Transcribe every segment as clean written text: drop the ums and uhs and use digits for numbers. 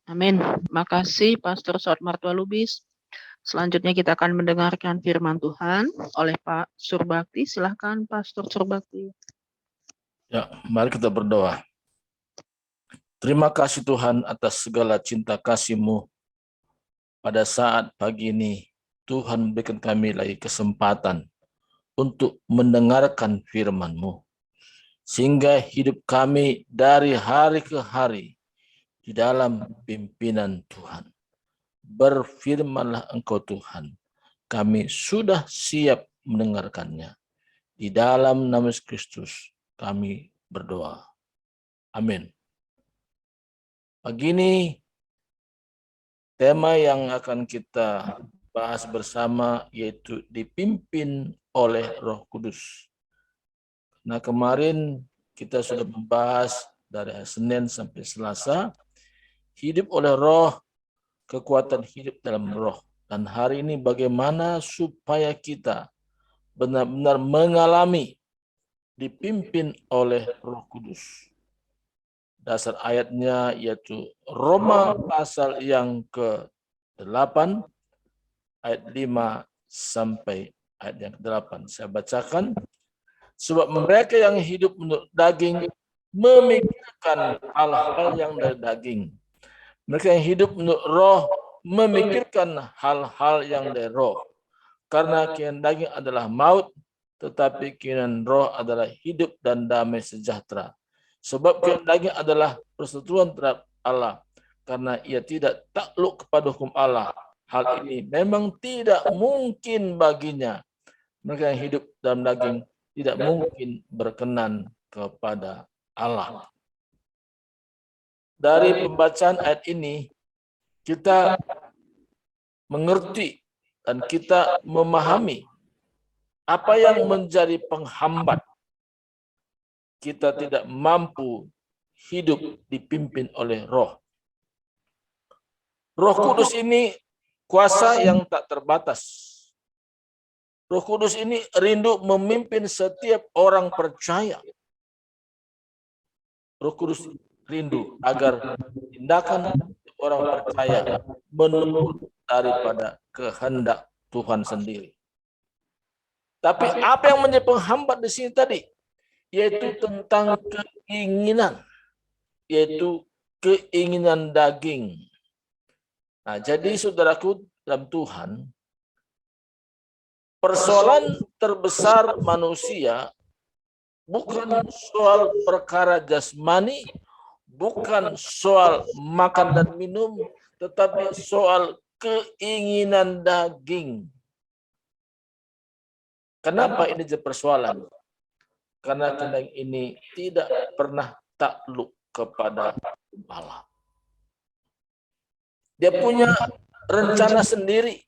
Amin. Makasih Pastor Saud Martua Lubis. Selanjutnya kita akan mendengarkan firman Tuhan oleh Pak Surbakti. Silahkan Pastor Surbakti. Ya, mari kita berdoa. Terima kasih Tuhan atas segala cinta kasih-Mu. Pada saat pagi ini, Tuhan berikan kami lagi kesempatan untuk mendengarkan firman-Mu. Sehingga hidup kami dari hari ke hari di dalam pimpinan Tuhan. Berfirmanlah Engkau Tuhan. Kami sudah siap mendengarkannya. Di dalam nama Yesus Kristus kami berdoa. Amin. Pagi ini tema yang akan kita bahas bersama yaitu dipimpin oleh Roh Kudus. Nah, kemarin kita sudah membahas dari hari Senin sampai Selasa, hidup oleh Roh, kekuatan hidup dalam Roh. Dan hari ini bagaimana supaya kita benar-benar mengalami dipimpin oleh Roh Kudus. Dasar ayatnya yaitu Roma pasal yang ke-8 ayat 5 sampai ayat yang ke-8. Saya bacakan. Sebab mereka yang hidup menurut daging memikirkan hal-hal yang dari daging. Mereka yang hidup menurut roh memikirkan hal-hal yang dari roh. Karena keinginan daging adalah maut, tetapi keinginan roh adalah hidup dan damai sejahtera. Sebab keinginan daging adalah perseteruan terhadap Allah, karena ia tidak takluk kepada hukum Allah. Hal ini memang tidak mungkin baginya. Mereka yang hidup dalam daging tidak mungkin berkenan kepada Allah. Dari pembacaan ayat ini, kita mengerti dan kita memahami apa yang menjadi penghambat kita tidak mampu hidup dipimpin oleh roh. Roh Kudus ini kuasa yang tak terbatas. Roh Kudus ini rindu memimpin setiap orang percaya. Roh Kudus rindu agar tindakan orang percaya menurut daripada kehendak Tuhan sendiri. Tapi apa yang menjadi penghambat di sini tadi? Yaitu tentang keinginan. Yaitu keinginan daging. Nah, jadi saudaraku dalam Tuhan, persoalan terbesar manusia bukan soal perkara jasmani, bukan soal makan dan minum, tetapi soal keinginan daging. Kenapa ini jadi persoalan? Karena keinginan ini tidak pernah takluk kepada Allah. Dia punya rencana sendiri,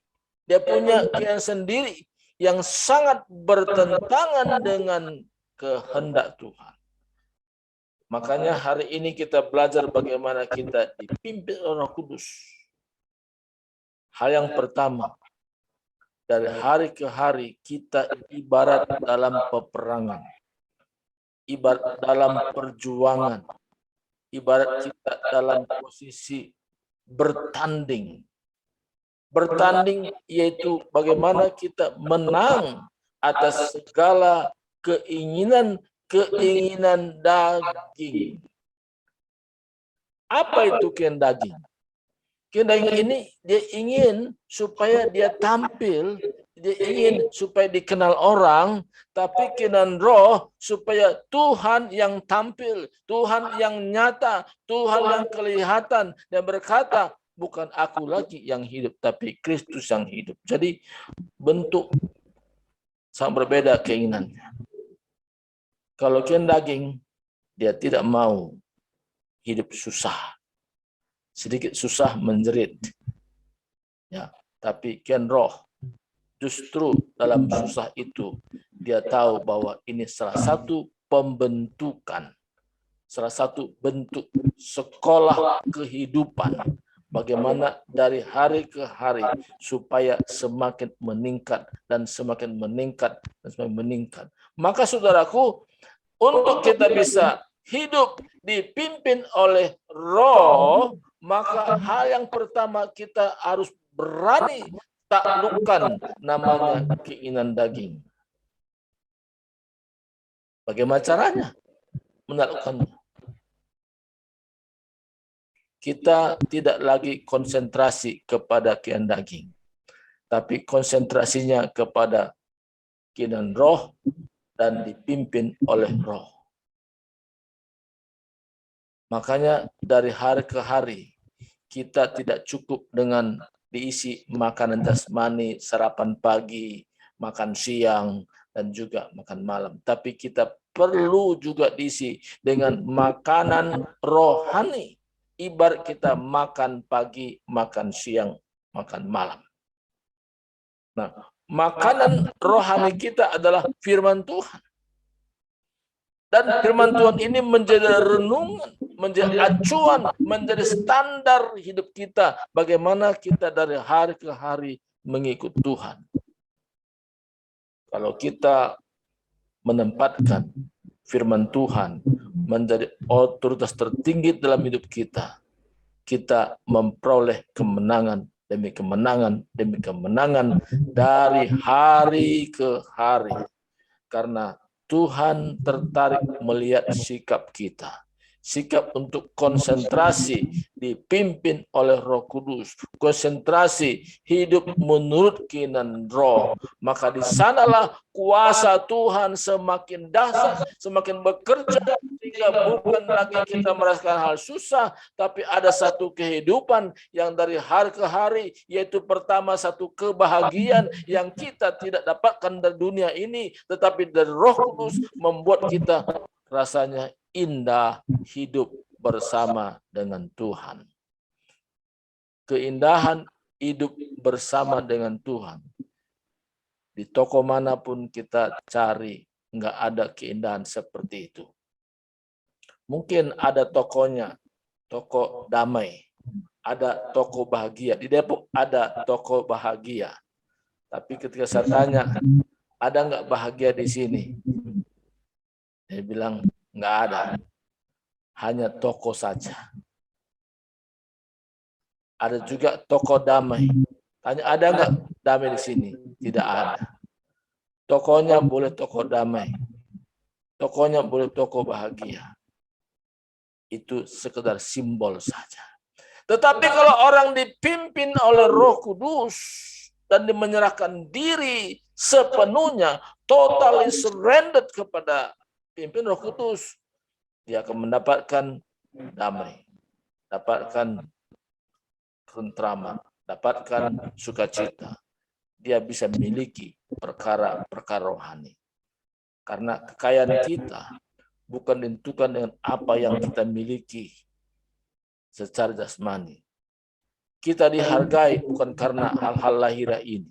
dia punya keinginan sendiri yang sangat bertentangan dengan kehendak Tuhan. Makanya hari ini kita belajar bagaimana kita dipimpin oleh Roh Kudus. Hal yang pertama, dari hari ke hari kita ibarat dalam peperangan, ibarat dalam perjuangan, ibarat kita dalam posisi bertanding. Bertanding yaitu bagaimana kita menang atas segala keinginan daging. Apa itu keinginan daging? Keinginan daging ini dia ingin supaya dia tampil, dia ingin supaya dikenal orang, tapi keinginan roh supaya Tuhan yang tampil, Tuhan yang nyata, Tuhan yang kelihatan dan berkata, bukan aku lagi yang hidup, tapi Kristus yang hidup. Jadi bentuk sangat berbeda keinginannya. Kalau keinginan daging, dia tidak mau hidup susah. Sedikit susah menjerit. Ya, tapi keinginan roh, justru dalam susah itu, dia tahu bahwa ini salah satu pembentukan, salah satu bentuk sekolah kehidupan. Bagaimana dari hari ke hari supaya semakin meningkat dan semakin meningkat dan semakin meningkat. Maka saudaraku, untuk kita bisa hidup dipimpin oleh roh, maka hal yang pertama kita harus berani taklukkan namanya keinginan daging. Bagaimana caranya menaklukkannya? Kita tidak lagi konsentrasi kepada keinginan daging, tapi konsentrasinya kepada keinginan roh dan dipimpin oleh roh. Makanya dari hari ke hari kita tidak cukup dengan diisi makanan jasmani, sarapan pagi, makan siang, dan juga makan malam. Tapi kita perlu juga diisi dengan makanan rohani. Ibarat kita makan pagi, makan siang, makan malam. Nah, makanan rohani kita adalah firman Tuhan. Dan firman Tuhan ini menjadi renungan, menjadi acuan, menjadi standar hidup kita. Bagaimana kita dari hari ke hari mengikut Tuhan. Kalau kita menempatkan firman Tuhan menjadi otoritas tertinggi dalam hidup kita, kita memperoleh kemenangan demi kemenangan demi kemenangan dari hari ke hari. Karena Tuhan tertarik melihat sikap kita. Sikap untuk konsentrasi dipimpin oleh Roh Kudus. Konsentrasi hidup menurut keinginan roh. Maka di sanalah kuasa Tuhan semakin dahsyat, semakin bekerja. Sehingga bukan lagi kita merasakan hal susah, tapi ada satu kehidupan yang dari hari ke hari, yaitu pertama satu kebahagiaan yang kita tidak dapatkan dari dunia ini, tetapi dari Roh Kudus membuat kita rasanya indah hidup bersama dengan Tuhan. Keindahan hidup bersama dengan Tuhan. Di toko manapun kita cari, nggak ada keindahan seperti itu. Mungkin ada tokonya, toko damai. Ada toko bahagia. Di Depok ada toko bahagia. Tapi ketika saya tanya, ada nggak bahagia di sini? Dia bilang, nggak ada. Hanya toko saja. Ada juga toko damai. Tanya, ada nggak damai di sini? Tidak ada. Tokonya boleh toko damai. Tokonya boleh toko bahagia. Itu sekedar simbol saja. Tetapi kalau orang dipimpin oleh Roh Kudus dan menyerahkan diri sepenuhnya, totally surrendered kepada pimpin Roh Kudus, dia akan mendapatkan damai, dapatkan ketentraman, dapatkan sukacita. Dia bisa memiliki perkara-perkara rohani. Karena kekayaan kita bukan ditentukan dengan apa yang kita miliki secara jasmani. Kita dihargai bukan karena hal-hal lahiriah ini,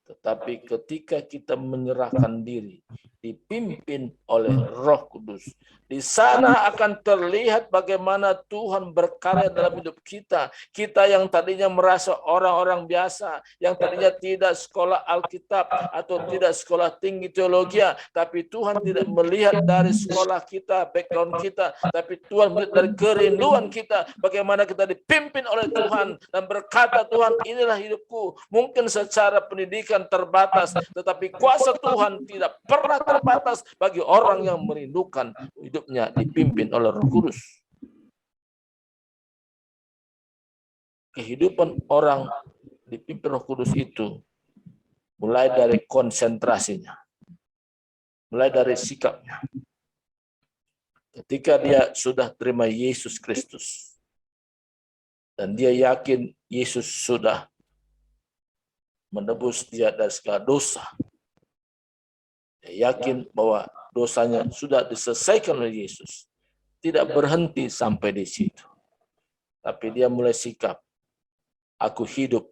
tetapi ketika kita menyerahkan diri, dipimpin oleh Roh Kudus, di sana akan terlihat bagaimana Tuhan berkarya dalam hidup kita. Kita yang tadinya merasa orang-orang biasa, yang tadinya tidak sekolah Alkitab atau tidak sekolah tinggi teologi, tapi Tuhan tidak melihat dari sekolah kita, background kita, tapi Tuhan melihat dari kerinduan kita, bagaimana kita dipimpin oleh Tuhan dan berkata, Tuhan, inilah hidupku. Mungkin secara pendidikan terbatas, tetapi kuasa Tuhan tidak pernah terbatas bagi orang yang merindukan hidupnya dipimpin oleh Roh Kudus. Kehidupan orang dipimpin Roh Kudus itu mulai dari konsentrasinya, mulai dari sikapnya. Ketika dia sudah terima Yesus Kristus dan dia yakin Yesus sudah menebus dia dari segala dosa, dia yakin bahwa dosanya sudah diselesaikan oleh Yesus. Tidak berhenti sampai di situ. Tapi dia mulai sikap, aku hidup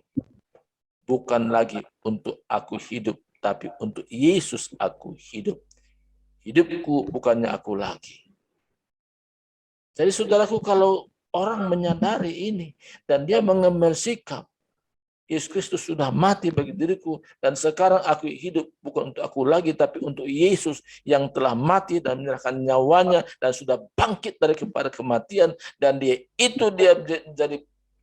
bukan lagi untuk aku hidup, tapi untuk Yesus aku hidup. Hidupku bukannya aku lagi. Jadi saudaraku, kalau orang menyadari ini dan dia mengambil sikap, Yesus Kristus sudah mati bagi diriku, dan sekarang aku hidup bukan untuk aku lagi, tapi untuk Yesus yang telah mati dan menyerahkan nyawanya dan sudah bangkit daripada kematian, dan dia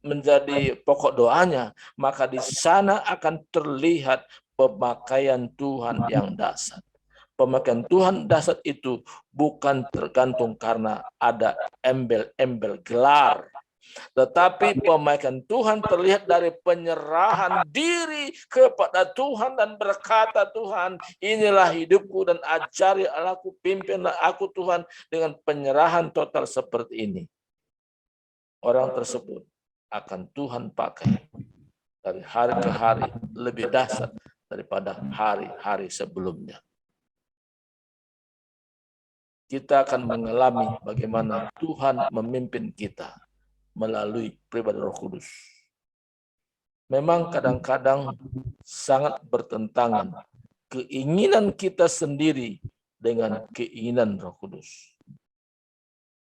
menjadi pokok doanya. Maka di sana akan terlihat pemakaian Tuhan yang dahsyat. Pemakaian Tuhan dahsyat itu bukan tergantung karena ada embel-embel gelar, tetapi pemakaian Tuhan terlihat dari penyerahan diri kepada Tuhan dan berkata, Tuhan, inilah hidupku dan ajari aku, pimpinlah aku Tuhan dengan penyerahan total seperti ini. Orang tersebut akan Tuhan pakai dari hari ke hari lebih dahsyat daripada hari-hari sebelumnya. Kita akan mengalami bagaimana Tuhan memimpin kita melalui pribadi Roh Kudus. Memang kadang-kadang sangat bertentangan keinginan kita sendiri dengan keinginan Roh Kudus.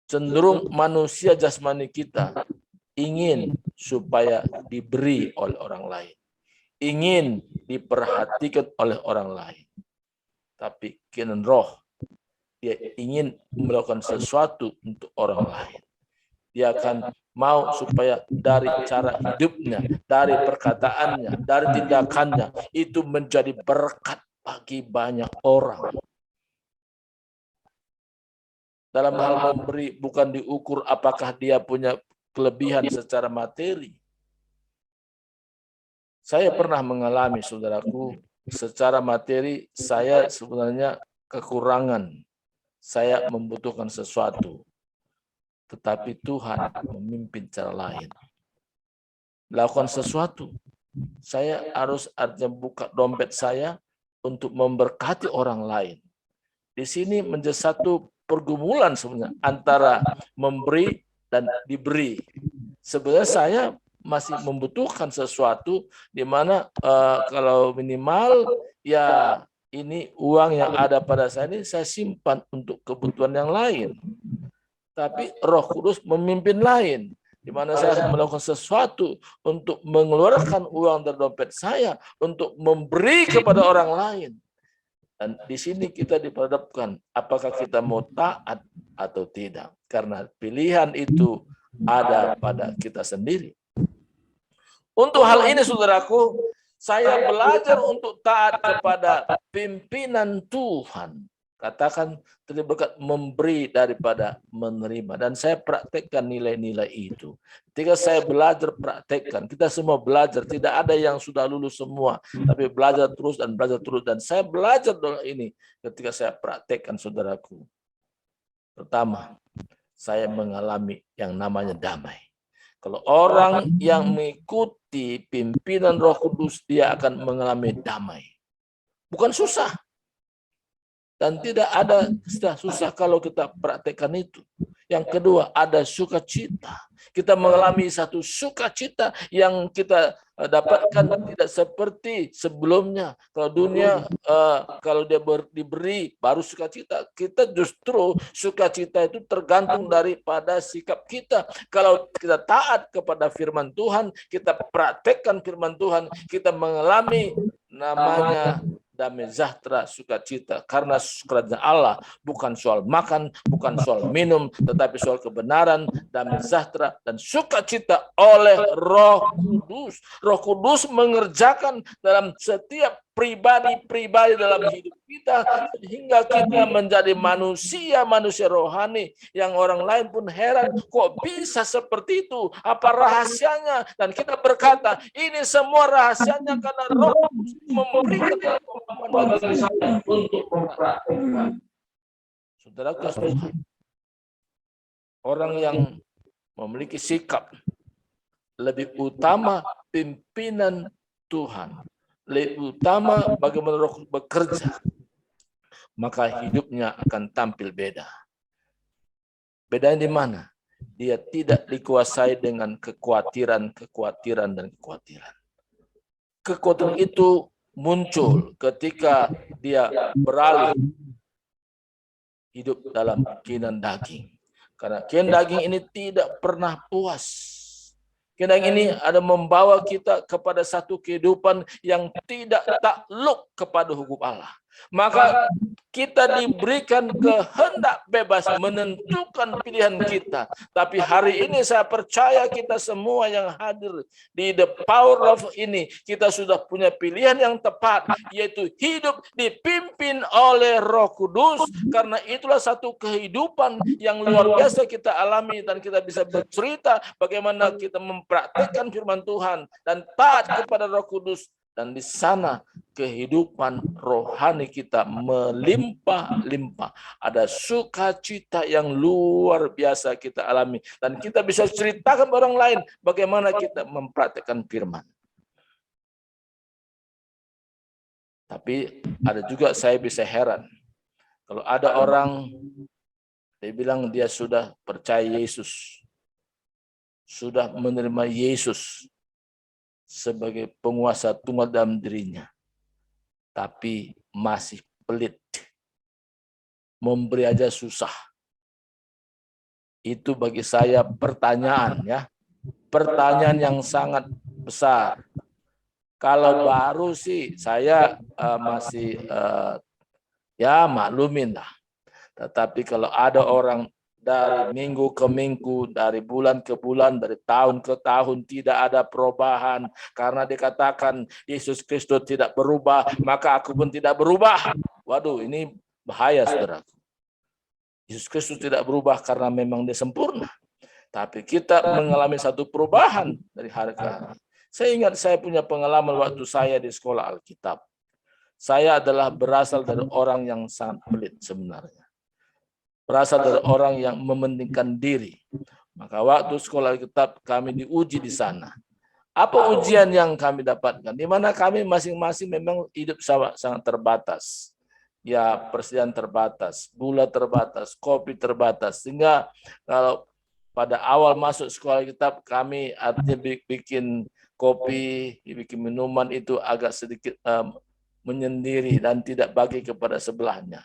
Cenderung manusia jasmani kita ingin supaya diberi oleh orang lain, ingin diperhatikan oleh orang lain. Tapi keinginan Roh, dia ingin melakukan sesuatu untuk orang lain. Dia akan mau supaya dari cara hidupnya, dari perkataannya, dari tindakannya, itu menjadi berkat bagi banyak orang. Dalam hal memberi bukan diukur apakah dia punya kelebihan secara materi. Saya pernah mengalami, saudaraku, secara materi saya sebenarnya kekurangan. Saya membutuhkan sesuatu. Tetapi Tuhan memimpin cara lain. Lakukan sesuatu. Saya harus buka dompet saya untuk memberkati orang lain. Di sini menjadi satu pergumulan sebenarnya antara memberi dan diberi. Sebenarnya saya masih membutuhkan sesuatu di mana kalau minimal ya ini uang yang ada pada saya ini saya simpan untuk kebutuhan yang lain. Tapi Roh Kudus memimpin lain, di mana saya harus melakukan sesuatu untuk mengeluarkan uang dari dompet saya untuk memberi kepada orang lain. Dan di sini kita diperhadapkan apakah kita mau taat atau tidak, karena pilihan itu ada pada kita sendiri. Untuk hal ini, saudaraku, saya belajar untuk taat kepada pimpinan Tuhan. Katakan terlibat memberi daripada menerima. Dan saya praktekkan nilai-nilai itu. Ketika saya belajar praktekkan, kita semua belajar. Tidak ada yang sudah lulus semua. Tapi belajar terus dan belajar terus. Dan saya belajar dengan ini ketika saya praktekkan, saudaraku. Pertama, saya mengalami yang namanya damai. Kalau orang yang mengikuti pimpinan Roh Kudus, dia akan mengalami damai. Bukan susah. Dan tidak ada susah kalau kita praktekkan itu. Yang kedua, ada sukacita. Kita mengalami satu sukacita yang kita dapatkan tidak seperti sebelumnya. Kalau dunia, kalau dia diberi baru sukacita. Kita justru sukacita itu tergantung daripada sikap kita. Kalau kita taat kepada firman Tuhan, kita praktekkan firman Tuhan, kita mengalami namanya damai sejahtera, sukacita. Karena kerajaan Allah bukan soal makan, bukan soal minum, tetapi soal kebenaran, damai sejahtera, dan sukacita oleh Roh Kudus. Roh Kudus mengerjakan dalam setiap pribadi-pribadi dalam hidup kita, sehingga kita menjadi manusia rohani yang orang lain pun heran, kok bisa seperti itu? Apa rahasianya? Dan kita berkata, ini semua rahasianya karena Roh Kudus memberikan kemampuan bagi saya untuk mempraktikkan. Saudara kasih Tuhan, orang yang memiliki sikap lebih utama pimpinan Tuhan, lebih utama bagaimana Roh Kudus bekerja, maka hidupnya akan tampil beda. Bedanya di mana? Dia tidak dikuasai dengan kekhawatiran. Kekuatan itu muncul ketika dia beralih hidup dalam keinginan daging. Karena keinginan daging ini tidak pernah puas. Kedang ini ada membawa kita kepada satu kehidupan yang tidak takluk kepada hukum Allah. Maka kita diberikan kehendak bebas menentukan pilihan kita. Tapi hari ini saya percaya kita semua yang hadir di The Power Love ini, kita sudah punya pilihan yang tepat, yaitu hidup dipimpin oleh Roh Kudus. Karena itulah satu kehidupan yang luar biasa kita alami, dan kita bisa bercerita bagaimana kita mempraktekkan firman Tuhan dan taat kepada Roh Kudus. Dan di sana kehidupan rohani kita melimpah-limpah. Ada sukacita yang luar biasa kita alami. Dan kita bisa ceritakan orang lain bagaimana kita mempraktekkan firman. Tapi ada juga saya bisa heran. Kalau ada orang, dia bilang dia sudah percaya Yesus. Sudah menerima Yesus sebagai penguasa tunggal dalam dirinya, tapi masih pelit, memberi aja susah. Itu bagi saya pertanyaan, ya, pertanyaan yang sangat besar. Kalau baru sih saya masih ya maklumin lah. Tetapi kalau ada orang dari minggu ke minggu, dari bulan ke bulan, dari tahun ke tahun tidak ada perubahan, karena dikatakan Yesus Kristus tidak berubah, maka aku pun tidak berubah. Waduh, ini bahaya, saudaraku. Yesus Kristus tidak berubah karena memang dia sempurna. Tapi kita mengalami satu perubahan dari hari ke hari. Saya ingat saya punya pengalaman waktu saya di sekolah Alkitab. Saya adalah berasal dari orang yang sangat pelit sebenarnya. Berasal dari orang yang mementingkan diri. Maka waktu sekolah Alkitab kami diuji di sana. Apa ujian yang kami dapatkan? Di mana kami masing-masing memang hidup sangat terbatas. Ya, persediaan terbatas, gula terbatas, kopi terbatas. Sehingga kalau pada awal masuk sekolah Alkitab kami artinya bikin kopi, bikin minuman itu agak sedikit menyendiri dan tidak bagi kepada sebelahnya.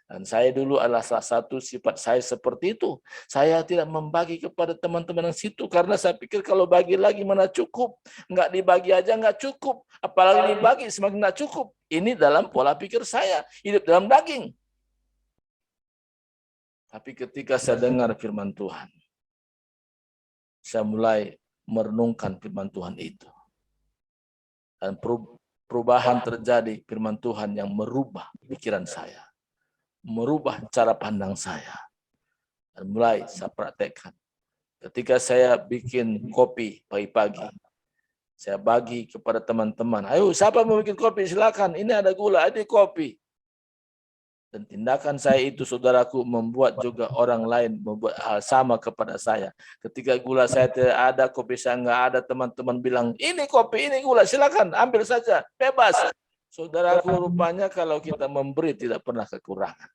Dan saya dulu adalah salah satu sifat saya seperti itu. Saya tidak membagi kepada teman-teman yang situ karena saya pikir kalau bagi lagi mana cukup. Nggak dibagi aja nggak cukup. Apalagi dibagi semakin nggak cukup. Ini dalam pola pikir saya. Hidup dalam daging. Tapi ketika saya dengar firman Tuhan, saya mulai merenungkan firman Tuhan itu. Dan perubahan terjadi, firman Tuhan yang merubah pikiran saya. Merubah cara pandang saya. Dan mulai saya praktekkan. Ketika saya bikin kopi pagi-pagi, saya bagi kepada teman-teman. Ayo, siapa mau bikin kopi? Silakan. Ini ada gula, ada kopi. Dan tindakan saya itu, saudaraku, membuat juga orang lain membuat hal sama kepada saya. Ketika gula saya tidak ada, kopi saya nggak ada, teman-teman bilang, ini kopi, ini gula, silakan, ambil saja, bebas. Saudaraku, rupanya kalau kita memberi tidak pernah kekurangan.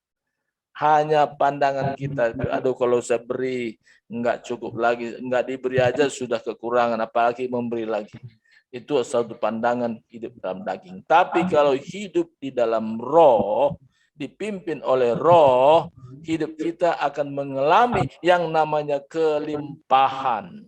Hanya pandangan kita, aduh kalau saya beri nggak cukup lagi, nggak diberi aja sudah kekurangan, apalagi memberi lagi. Itu satu pandangan hidup dalam daging. Tapi kalau hidup di dalam roh, dipimpin oleh roh, hidup kita akan mengalami yang namanya kelimpahan.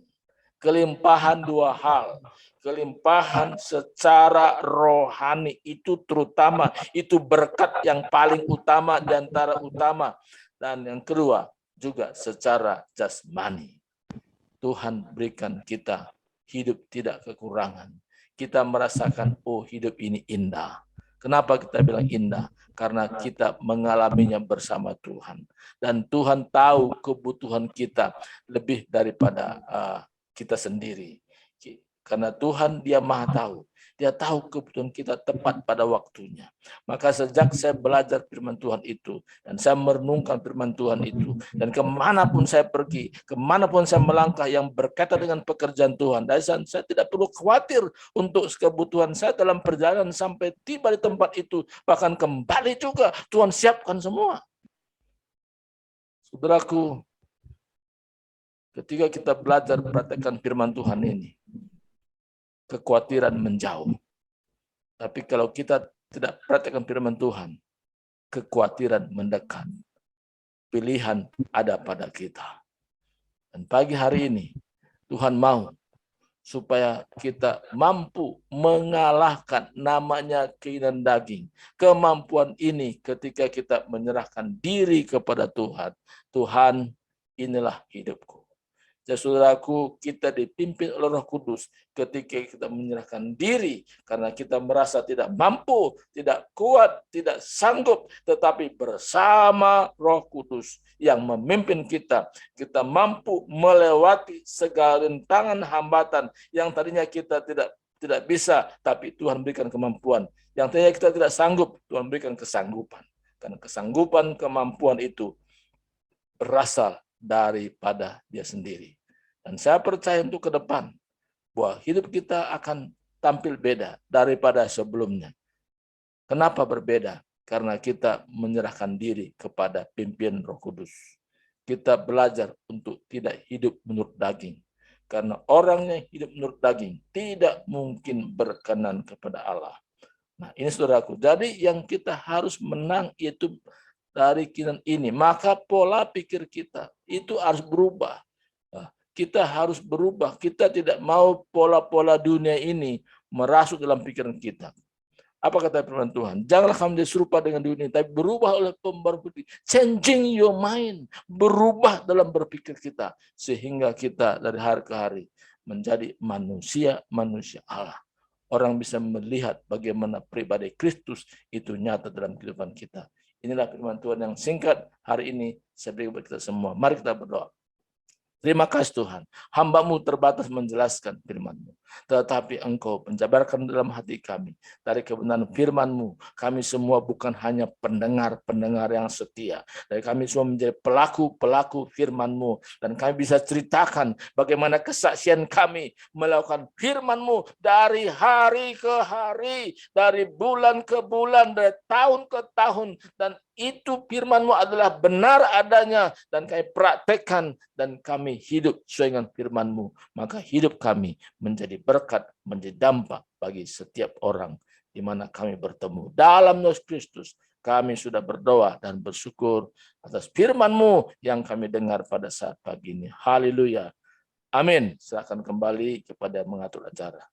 Kelimpahan dua hal. Kelimpahan secara rohani itu terutama, itu berkat yang paling utama di antara utama. Dan yang kedua juga secara jasmani. Tuhan berikan kita hidup tidak kekurangan. Kita merasakan, oh hidup ini indah. Kenapa kita bilang indah? Karena kita mengalaminya bersama Tuhan. Dan Tuhan tahu kebutuhan kita lebih daripada kita sendiri. Karena Tuhan dia maha tahu. Dia tahu kebutuhan kita tepat pada waktunya. Maka sejak saya belajar firman Tuhan itu, dan saya merenungkan firman Tuhan itu, dan kemanapun saya pergi, kemanapun saya melangkah yang berkaitan dengan pekerjaan Tuhan, dan saya tidak perlu khawatir untuk kebutuhan saya dalam perjalanan sampai tiba di tempat itu. Bahkan kembali juga Tuhan siapkan semua. Saudaraku, ketika kita belajar praktekkan firman Tuhan ini, kekhawatiran menjauh. Tapi kalau kita tidak praktekkan firman Tuhan, kekhawatiran mendekat. Pilihan ada pada kita. Dan pagi hari ini, Tuhan mau supaya kita mampu mengalahkan namanya keinginan daging. Kemampuan ini ketika kita menyerahkan diri kepada Tuhan. Tuhan, inilah hidupku. Ya saudaraku, kita dipimpin oleh Roh Kudus ketika kita menyerahkan diri karena kita merasa tidak mampu, tidak kuat, tidak sanggup, tetapi bersama Roh Kudus yang memimpin kita, kita mampu melewati segala rintangan hambatan yang tadinya kita tidak bisa, tapi Tuhan berikan kemampuan. Yang tadinya kita tidak sanggup, Tuhan berikan kesanggupan. Karena kesanggupan, kemampuan itu berasal daripada Dia sendiri. Dan saya percaya untuk ke depan bahwa hidup kita akan tampil beda daripada sebelumnya. Kenapa berbeda? Karena kita menyerahkan diri kepada pimpinan Roh Kudus. Kita belajar untuk tidak hidup menurut daging. Karena orang yang hidup menurut daging tidak mungkin berkenan kepada Allah. Nah, ini saudaraku. Jadi yang kita harus menang itu dari keinginan ini. Maka pola pikir kita itu harus berubah. Kita harus berubah. Kita tidak mau pola-pola dunia ini merasuk dalam pikiran kita. Apa kata firman Tuhan? Janganlah kamu menjadi serupa dengan dunia, tapi berubah oleh pembaruan pikiran. Changing your mind. Berubah dalam berpikir kita. Sehingga kita dari hari ke hari menjadi manusia Allah. Orang bisa melihat bagaimana pribadi Kristus itu nyata dalam kehidupan kita. Inilah firman Tuhan yang singkat hari ini saya berikan kepada kita semua. Mari kita berdoa. Terima kasih Tuhan, hamba-Mu terbatas menjelaskan firman-Mu. Tetapi Engkau menjabarkan dalam hati kami. Dari kebenaran firman-Mu, kami semua bukan hanya pendengar-pendengar yang setia. Dari kami semua menjadi pelaku-pelaku firman-Mu. Dan kami bisa ceritakan bagaimana kesaksian kami melakukan firman-Mu dari hari ke hari, dari bulan ke bulan, dari tahun ke tahun. Dan itu firman-Mu adalah benar adanya dan kami praktekkan dan kami hidup sesuai dengan firman-Mu. Maka hidup kami menjadi berkat, menjadi dampak bagi setiap orang di mana kami bertemu. Dalam Yesus Kristus kami sudah berdoa dan bersyukur atas firman-Mu yang kami dengar pada saat pagi ini. Haleluya. Amin. Silakan kembali kepada mengatur acara.